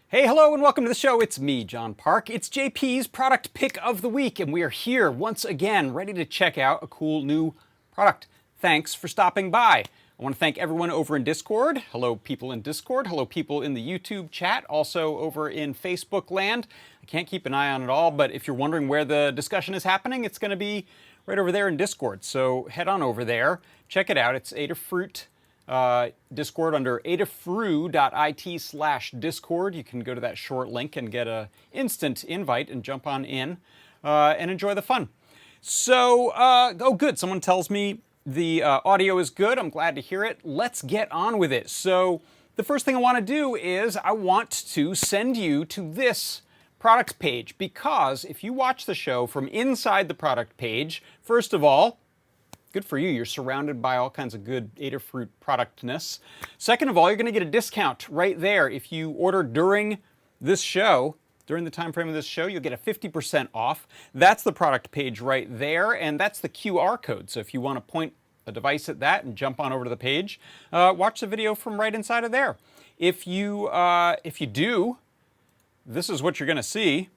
Hey, hello, and welcome to the show. It's me, John Park. It's JP's product pick of the week, and we are here once again, ready to check out a cool new product. Thanks for stopping by. I want to thank everyone over in Discord. Hello, people in Discord. Hello, people in the YouTube chat. Also over in Facebook land. I can't keep an eye on it all, but if you're wondering where the discussion is happening, it's going to be right over there in Discord. So head on over there. Check it out. It's Adafruit. Discord under adafru.it/discord. You can go to that short link and get an instant invite and jump on in and enjoy the fun. So, oh good, someone tells me the audio is good. I'm glad to hear it. Let's get on with it. So the first thing I want to do is I want to send you to this product page, because if you watch the show from inside the product page, first of all, good for you. You're surrounded by all kinds of good Adafruit productness. Second of all, you're going to get a discount right there. If you order during this show, during the time frame of this show, you'll get a 50% off. That's the product page right there, and that's the QR code. So if you want to point a device at that and jump on over to the page, watch the video from right inside of there. If you do, this is what you're going to see.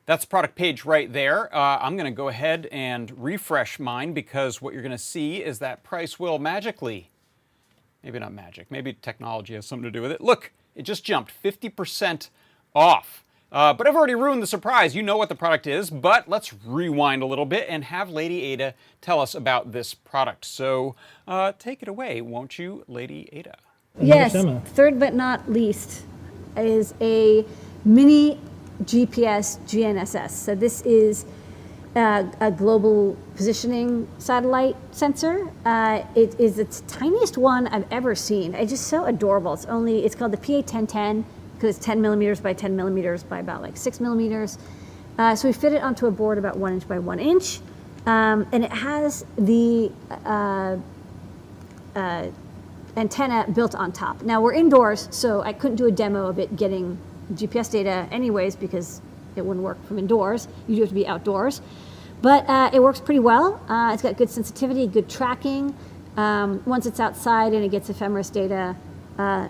That's the product page right there. I'm going to go ahead and refresh mine, because what you're going to see is that price will magically, maybe not magic, maybe technology has something to do with it. Look, it just jumped 50% off. But I've already ruined the surprise. You know what the product is, but let's rewind a little bit and have Lady Ada tell us about this product. So take it away, won't you, Lady Ada? Yes, third but not least is a mini GPS GNSS. So this is a global positioning satellite sensor. It is the tiniest one I've ever seen. It's just so adorable. It's called the PA1010 because it's 10 millimeters by 10 millimeters by about like 6 millimeters. So we fit it onto a board about 1 inch by 1 inch, and it has the antenna built on top. Now we're indoors, so I couldn't do a demo of it getting GPS data anyways, because it wouldn't work from indoors. You do have to be outdoors. But it works pretty well. It's got good sensitivity, good tracking. Once it's outside and it gets ephemeris data,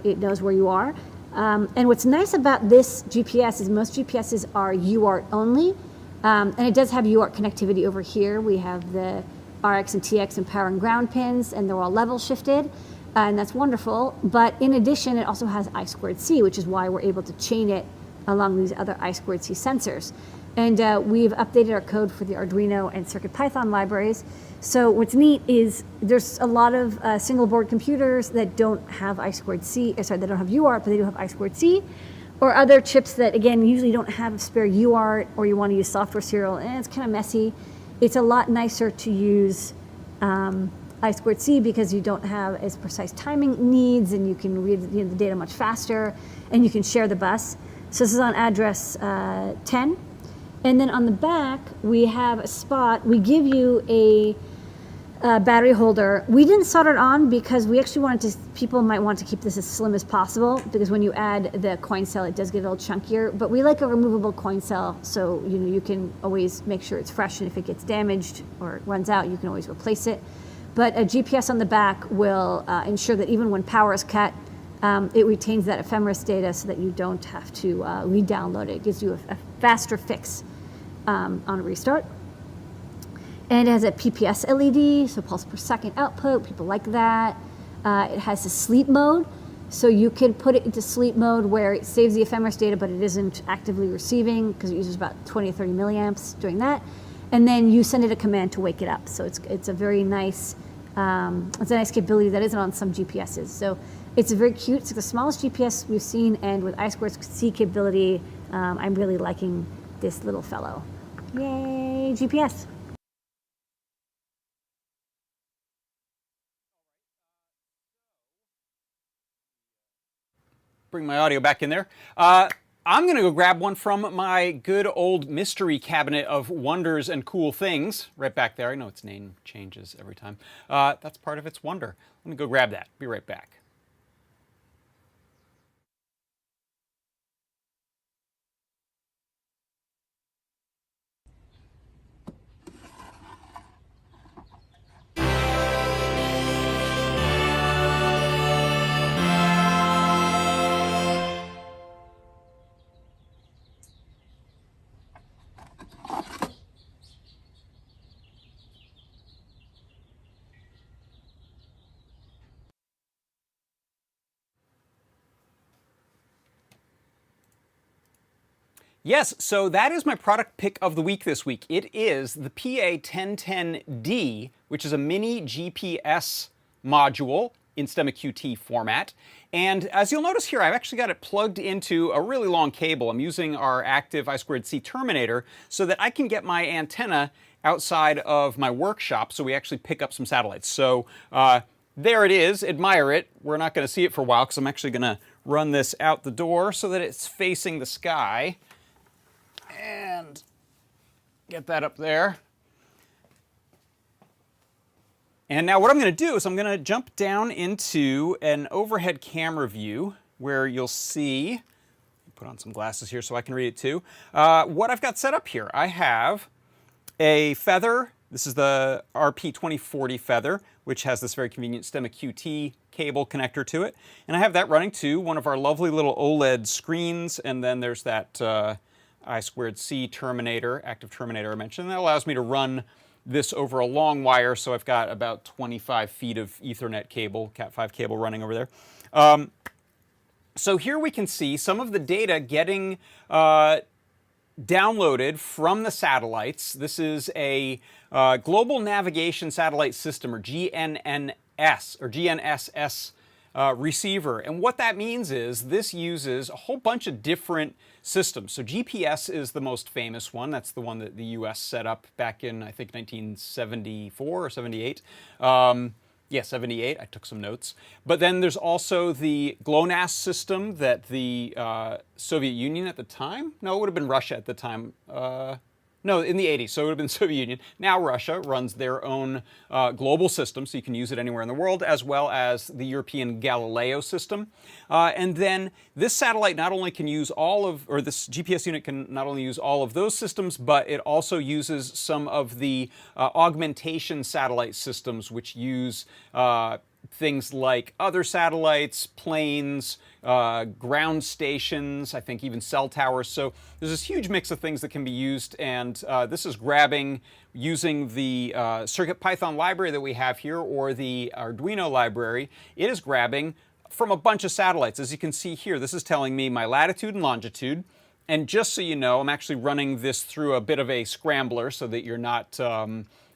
it knows where you are. And what's nice about this GPS is most GPSs are UART only. And it does have UART connectivity over here. We have the RX and TX and power and ground pins, and they're all level shifted. And that's wonderful, but in addition, it also has I2C, which is why we're able to chain it along these other I2C sensors. And we've updated our code for the Arduino and CircuitPython libraries. So what's neat is there's a lot of single board computers that don't have I2C, they don't have UART, but they do have I2C, or other chips that, again, usually don't have spare UART, or you want to use software serial, and it's kind of messy. It's a lot nicer to use I2C because you don't have as precise timing needs, and you can read the data much faster, and you can share the bus. So this is on address 10. And then on the back, we have a spot. We give you a battery holder. We didn't solder it on because we actually wanted to, people might want to keep this as slim as possible, because when you add the coin cell, it does get a little chunkier. But we like a removable coin cell, so you can always make sure it's fresh, and if it gets damaged or it runs out, you can always replace it. But a GPS on the back will ensure that even when power is cut, it retains that ephemeris data so that you don't have to re-download it. It gives you a faster fix on a restart. And it has a PPS LED, so pulse per second output. People like that. It has a sleep mode, so you can put it into sleep mode where it saves the ephemeris data, but it isn't actively receiving, because it uses about 20 or 30 milliamps doing that. And then you send it a command to wake it up. So it's a very nice, it's a nice capability that isn't on some GPSs. So it's very cute. It's the smallest GPS we've seen, and with I2C capability, I'm really liking this little fellow. Yay, GPS. Bring my audio back in there. I'm going to go grab one from my good old mystery cabinet of wonders and cool things. Right back there. I know its name changes every time. That's part of its wonder. Let me go grab that. Be right back. Yes, so that is my product pick of the week this week. It is the PA1010D, which is a mini GPS module in STEMMA QT format. And as you'll notice here, I've actually got it plugged into a really long cable. I'm using our active I2C terminator so that I can get my antenna outside of my workshop so we actually pick up some satellites. So there it is, admire it. We're not going to see it for a while because I'm actually going to run this out the door so that it's facing the sky. And get that up there. And now what I'm going to do is I'm going to jump down into an overhead camera view where you'll see, put on some glasses here so I can read it too, what I've got set up here. I have a feather. This is the RP2040 feather, which has this very convenient STEMMA QT cable connector to it. And I have that running to one of our lovely little OLED screens, and then there's that I2C terminator, active terminator I mentioned. That allows me to run this over a long wire, so I've got about 25 feet of Ethernet cable, Cat5 cable running over there. So here we can see some of the data getting downloaded from the satellites. This is a Global Navigation Satellite System, or GNSS receiver. And what that means is this uses a whole bunch of different systems. So GPS is the most famous one. That's the one that the US set up back in, I think, 1974 or 78. Yeah, 78. I took some notes. But then there's also the GLONASS system that the Soviet Union at the time, no, it would have been Russia at the time. No, in the 80s, so it would have been the Soviet Union. Now Russia runs their own global system, so you can use it anywhere in the world, as well as the European Galileo system. And then this satellite not only can use all of, or this GPS unit can not only use all of those systems, but it also uses some of the augmentation satellite systems, which use things like other satellites, planes, ground stations, I think even cell towers. So there's this huge mix of things that can be used, and this is grabbing using the CircuitPython library that we have here, or the Arduino library. It is grabbing from a bunch of satellites. As you can see here, this is telling me my latitude and longitude. And just so you know, I'm actually running this through a bit of a scrambler so that you're not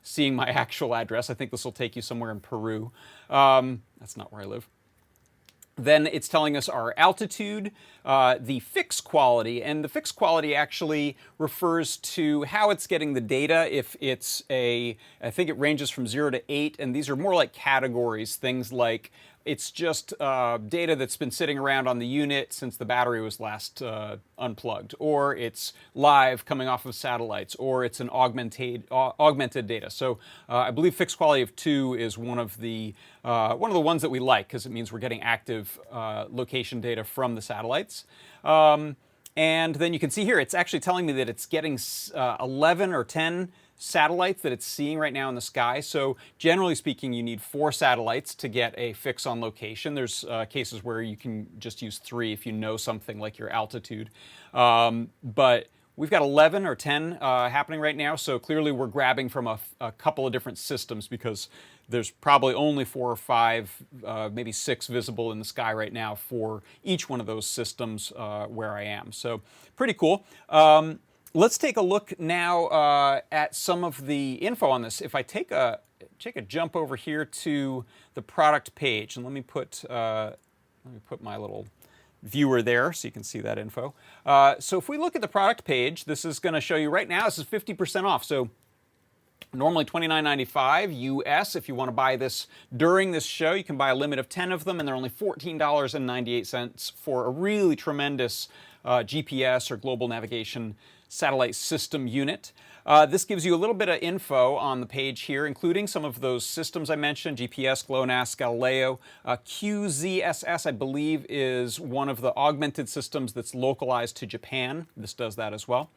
seeing my actual address. I think this will take you somewhere in Peru. That's not where I live. Then it's telling us our altitude, the fix quality, and the fix quality actually refers to how it's getting the data. If it's I think it ranges from 0 to 8, and these are more like categories, things like it's just data that's been sitting around on the unit since the battery was last unplugged, or it's live coming off of satellites, or it's an augmented data. So I believe fixed quality of 2 is one of the ones that we like, because it means we're getting active location data from the satellites. And then you can see here, it's actually telling me that it's getting 11 or 10 satellites that it's seeing right now in the sky. So generally speaking, you need 4 satellites to get a fix on location. There's cases where you can just use 3 if you know something like your altitude. But we've got 11 or 10 happening right now, so clearly we're grabbing from a couple of different systems, because there's probably only 4 or 5, maybe 6 visible in the sky right now for each one of those systems where I am. So pretty cool. Let's take a look now at some of the info on this. If I take a jump over here to the product page, and let me put my little viewer there so you can see that info. So if we look at the product page, this is going to show you right now, this is 50% off. So normally $29.95 US. If you want to buy this during this show, you can buy a limit of 10 of them, and they're only $14.98 for a really tremendous GPS, or global navigation satellite system unit. This gives you a little bit of info on the page here, including some of those systems I mentioned: GPS, GLONASS, Galileo. QZSS, I believe, is one of the augmented systems that's localized to Japan. This does that as well.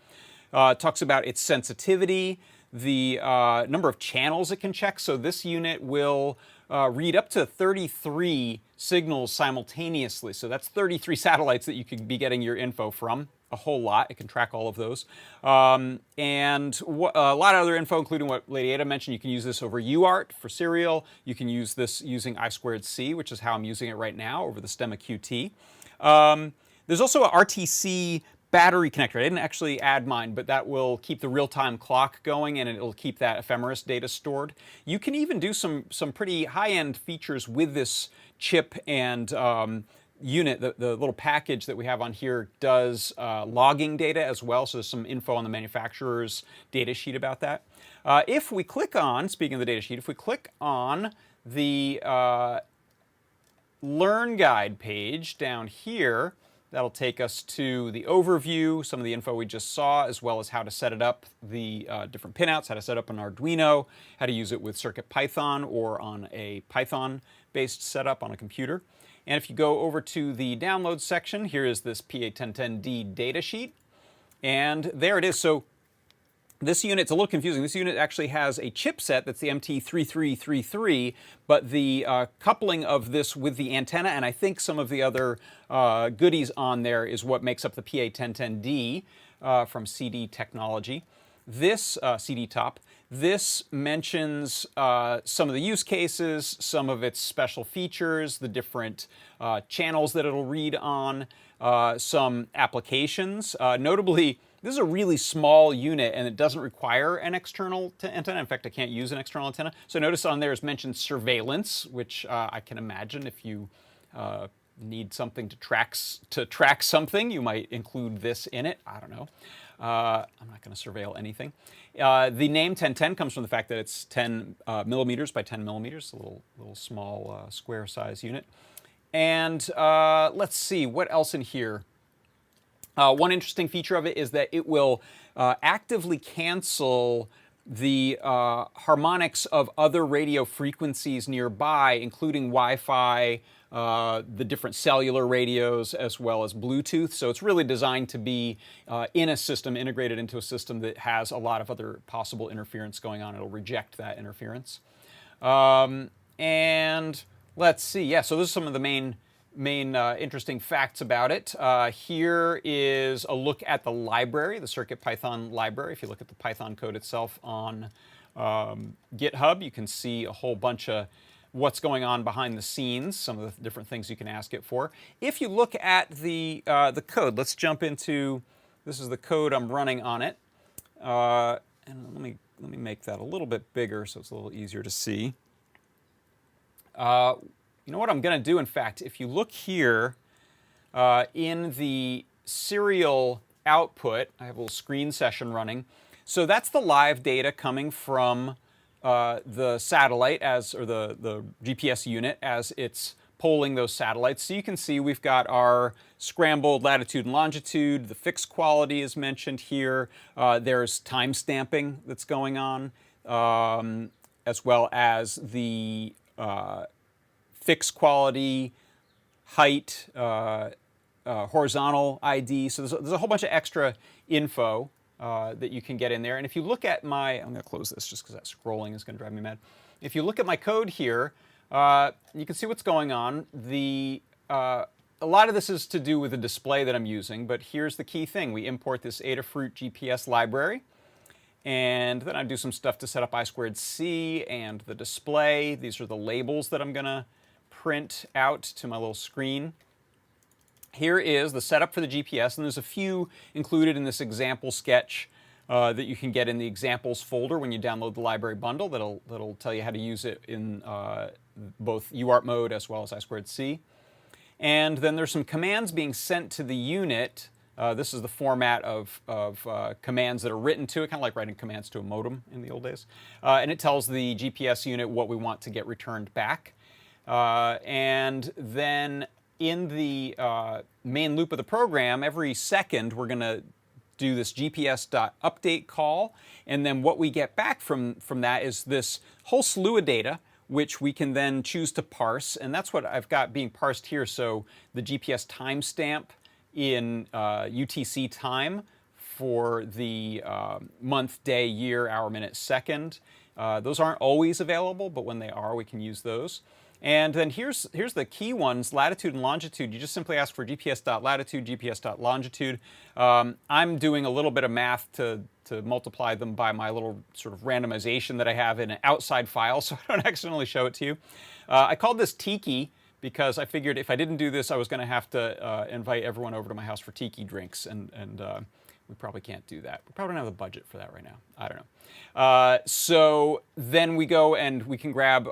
It talks about its sensitivity, the number of channels it can check. So this unit will read up to 33 signals simultaneously. So that's 33 satellites that you could be getting your info from. A whole lot. It can track all of those. And a lot of other info, including what Lady Ada mentioned. You can use this over UART for serial. You can use this using I2C, which is how I'm using it right now, over the STEMMA QT. There's also a RTC battery connector. I didn't actually add mine, but that will keep the real-time clock going, and it'll keep that ephemeris data stored. You can even do some pretty high-end features with this chip and unit. The little package that we have on here does logging data as well, so there's some info on the manufacturer's data sheet about that. If we click on, speaking of the data sheet, if we click on the Learn Guide page down here, that'll take us to the overview, some of the info we just saw, as well as how to set it up, the different pinouts, how to set up an Arduino, how to use it with CircuitPython or on a Python-based setup on a computer. And if you go over to the download section, here is this PA1010D datasheet. And there it is. So this unit's a little confusing. This unit actually has a chipset that's the MT3333, but the coupling of this with the antenna, and I think some of the other goodies on there, is what makes up the PA1010D from CD Technology. This CD Top, this mentions some of the use cases, some of its special features, the different channels that it'll read on, some applications. Notably, this is a really small unit, and it doesn't require an external antenna. In fact, I can't use an external antenna. So notice on there is mentioned surveillance, which I can imagine if you need something to track something, you might include this in it. I don't know. I'm not going to surveil anything. The name 1010 comes from the fact that it's 10 millimeters by 10 millimeters, a little small square size unit. And let's see, what else in here? One interesting feature of it is that it will actively cancel the harmonics of other radio frequencies nearby, including Wi-Fi, the different cellular radios, as well as Bluetooth. So it's really designed to be in a system, integrated into a system that has a lot of other possible interference going on. It'll reject that interference. And let's see, yeah, so this is some of the main interesting facts about it. Here is a look at the library, the CircuitPython library. If you look at the Python code itself on GitHub, you can see a whole bunch of what's going on behind the scenes, some of the different things you can ask it for. If you look at the code, let's jump into, this is the code I'm running on it. And let me make that a little bit bigger so it's a little easier to see. You know what I'm going to do, in fact, if you look here in the serial output, I have a little screen session running. So that's the live data coming from the satellite, or the GPS unit, as it's polling those satellites. So you can see we've got our scrambled latitude and longitude. The fixed quality is mentioned here. There's time stamping that's going on, as well as the fixed quality, height, horizontal ID. So there's a whole bunch of extra info that you can get in there. And if you look at my, I'm going to close this just because that scrolling is going to drive me mad. If you look at my code here, you can see what's going on. A lot of this is to do with the display that I'm using, but here's the key thing. We import this Adafruit GPS library, and then I do some stuff to set up I2C and the display. These are the labels that I'm going to print out to my little screen. Here is the setup for the GPS, and there's a few included in this example sketch that you can get in the examples folder when you download the library bundle. That'll tell you how to use it in both UART mode as well as I2C. And then there's some commands being sent to the unit. This is the format of commands that are written to it, kind of like writing commands to a modem in the old days. And it tells the GPS unit what we want to get returned back. And then in the main loop of the program, every second we're going to do this GPS.update call, and then what we get back from that is this whole slew of data, which we can then choose to parse, and that's what I've got being parsed here. So the GPS timestamp in UTC time for the month, day, year, hour, minute, second. Those aren't always available, but when they are, we can use those. And then here's the key ones, latitude and longitude. You just simply ask for GPS.latitude, GPS.longitude. I'm doing a little bit of math to multiply them by my little sort of randomization that I have in an outside file, so I don't accidentally show it to you. I called this Tiki because I figured if I didn't do this, I was going to have to invite everyone over to my house for tiki drinks, and we probably can't do that. We probably don't have the budget for that right now. I don't know. So then we go and we can grab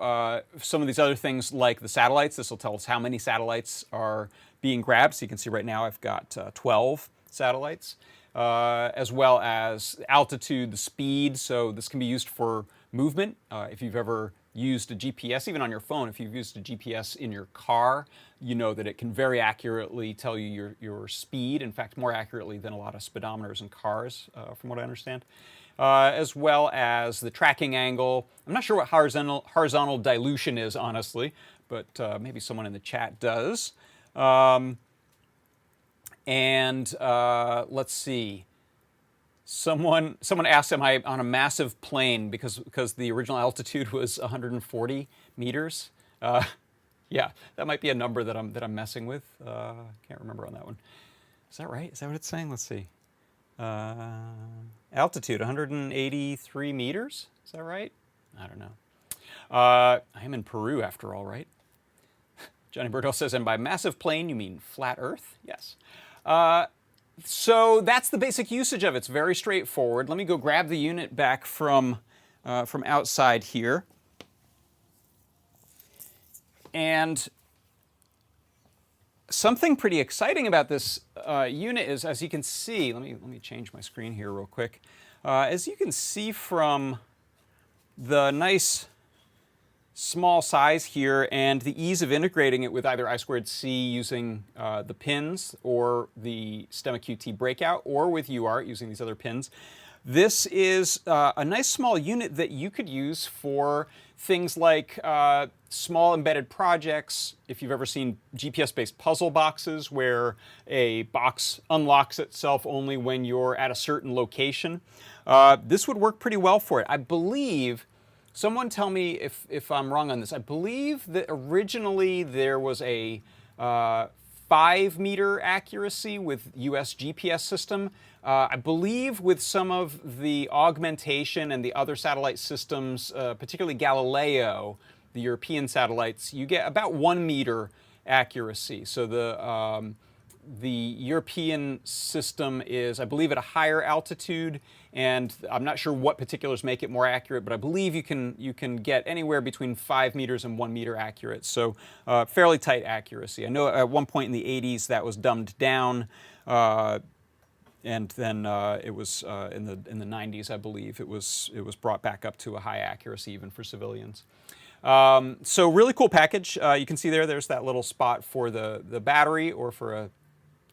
some of these other things like the satellites. This will tell us how many satellites are being grabbed. So you can see right now I've got 12 satellites, as well as altitude, the speed. So this can be used for movement. If you've ever used a GPS, even on your phone, if you've used a GPS in your car, you know that it can very accurately tell you your speed, in fact, more accurately than a lot of speedometers in cars, from what I understand. As well as the tracking angle. I'm not sure what horizontal dilution is, honestly, but maybe someone in the chat does. Let's see. Someone asked, am I on a massive plane because the original altitude was 140 meters? Yeah, that might be a number that I'm messing with. Can't remember on that one. Is that right? Is that what it's saying? Let's see. Altitude 183 meters. Is that right? I don't know. I am in Peru after all, right? Johnny Birdell says, and by massive plane you mean flat Earth? Yes. So that's the basic usage of it. It's very straightforward. Let me go grab the unit back from outside here. And something pretty exciting about this unit is, as you can see, let me change my screen here real quick. As you can see from the nice small size here and the ease of integrating it with either I2C using the pins or the STEMMA QT breakout, or with UART using these other pins. This is a nice small unit that you could use for things like small embedded projects. If you've ever seen GPS-based puzzle boxes where a box unlocks itself only when you're at a certain location, this would work pretty well for it. I believe, someone tell me if I'm wrong on this, I believe that originally there was a 5-meter accuracy with US GPS system. I believe with some of the augmentation and the other satellite systems, particularly Galileo, the European satellites, you get about 1 meter accuracy. So the European system is, I believe, at a higher altitude, and I'm not sure what particulars make it more accurate, but I believe you can get anywhere between 5 meters and 1 meter accurate. So fairly tight accuracy. I know at one point in the 80s that was dumbed down. And then it was in the 90s, I believe, it was brought back up to a high accuracy even for civilians. So really cool package. You can see there's that little spot for the battery, or for a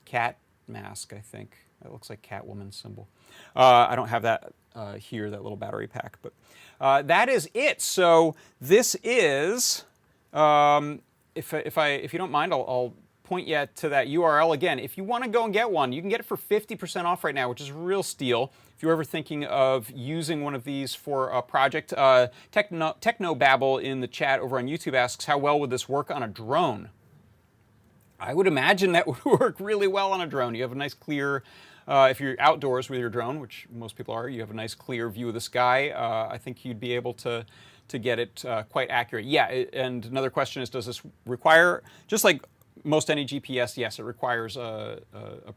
cat mask, I think. That looks like Catwoman's symbol. I don't have that here, that little battery pack, but that is it. So this is, if you don't mind, I'll point you to that URL again. If you want to go and get one, you can get it for 50% off right now, which is a real steal. If you're ever thinking of using one of these for a project, Technobabble in the chat over on YouTube asks, how well would this work on a drone? I would imagine that would work really well on a drone. You have a nice clear, if you're outdoors with your drone, which most people are, you have a nice clear view of the sky. I think you'd be able to get it quite accurate. Yeah, and another question is, does this require, just like most any GPS, yes, it requires a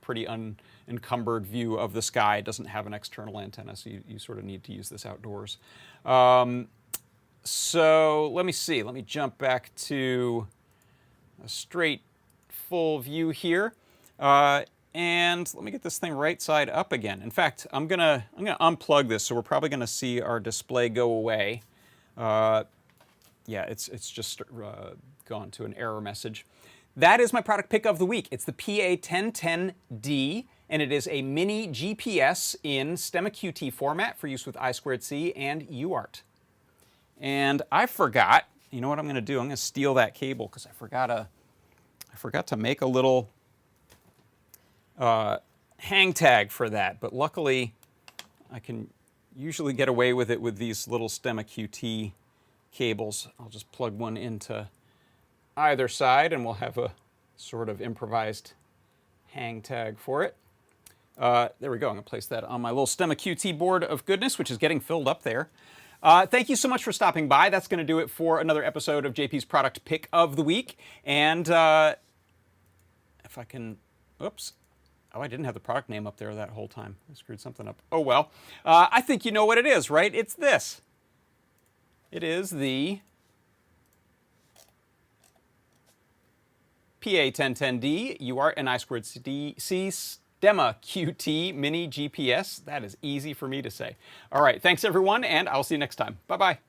pretty unencumbered view of the sky. It doesn't have an external antenna, so you sort of need to use this outdoors. So let me see. Let me jump back to a straight full view here. And let me get this thing right side up again. In fact, I'm gonna unplug this, so we're probably gonna see our display go away. Yeah, it's just gone to an error message. That is my product pick of the week. It's the PA1010D, and it is a mini GPS in STEMMA QT format for use with I2C and UART. And I forgot, you know what I'm going to do? I'm going to steal that cable because I forgot to make a little hang tag for that. But luckily, I can usually get away with it with these little STEMMA QT cables. I'll just plug one into either side, and we'll have a sort of improvised hang tag for it. There we go. I'm going to place that on my little STEMMA QT board of goodness, which is getting filled up there. Thank you so much for stopping by. That's going to do it for another episode of JP's Product Pick of the Week. And if I can, oops. Oh, I didn't have the product name up there that whole time. I screwed something up. Oh, well. I think you know what it is, right? It's this. It is the PA1010D UART and I2C STEMMA QT Mini GPS. That is easy for me to say. All right, thanks everyone, and I'll see you next time. Bye-bye.